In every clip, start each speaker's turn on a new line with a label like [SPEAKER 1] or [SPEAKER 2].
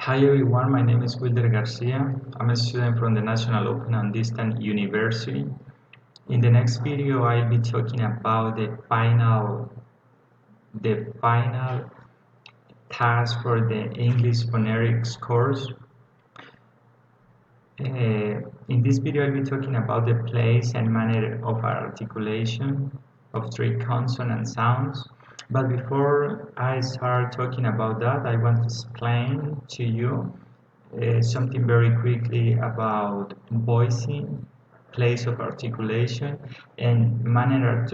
[SPEAKER 1] Hi everyone, my name is Wilder Garcia. I'm a student from the National Open and Distance University. In the next video, I'll be talking about the final task for the English phonetics course. In this video, I'll be talking about the place and manner of articulation of three consonant sounds. But before I start talking about that, I want to explain to you something very quickly about voicing, place of articulation, and manner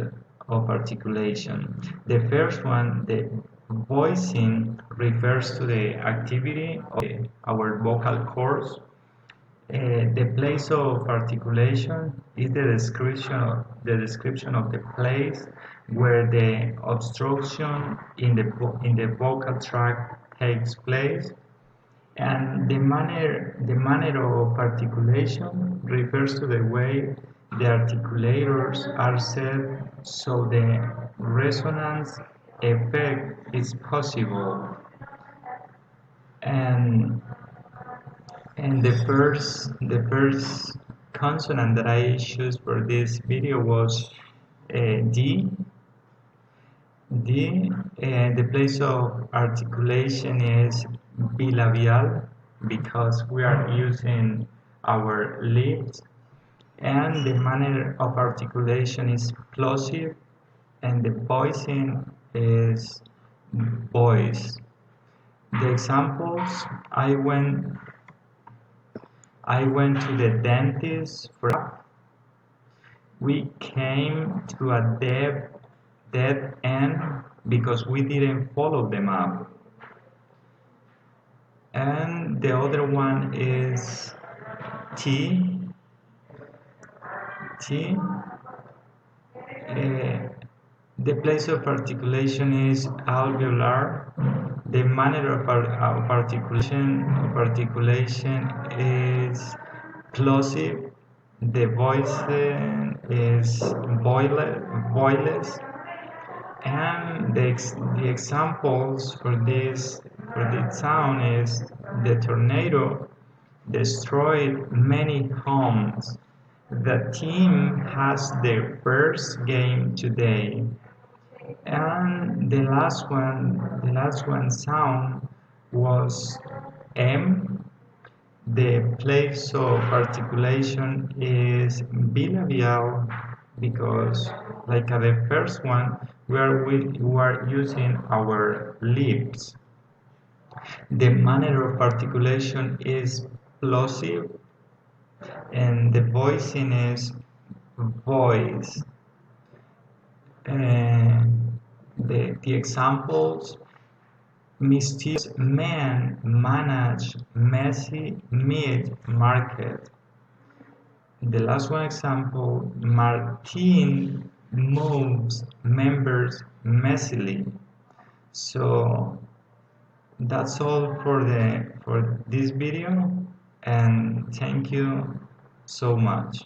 [SPEAKER 1] of articulation. The first one, the voicing, refers to the activity of our vocal cords. The place of articulation is the description of the place where the obstruction in the vocal tract takes place, and the manner of articulation refers to the way the articulators are set so the resonance effect is possible. And the first consonant that I chose for this video was D. D, and the place of articulation is bilabial because we are using our lips, and the manner of articulation is plosive, and the voicing is voice. The examples: I went to the dentist for a checkup. We came to a dead end because we didn't follow the map. And the other one is T. T. The place of articulation is alveolar. The manner of articulation is plosive. The voice is voiceless. And the examples for this sound is the tornado destroyed many homes. The team has their first game today. And the last one sound was M. The place of articulation is bilabial because, like the first one, we are using our lips. The manner of articulation is plosive, and the voicing is voice. The examples: mysterious man manage messy meat market. The last one example: Martin moves members messily. So that's all for this video, and thank you so much.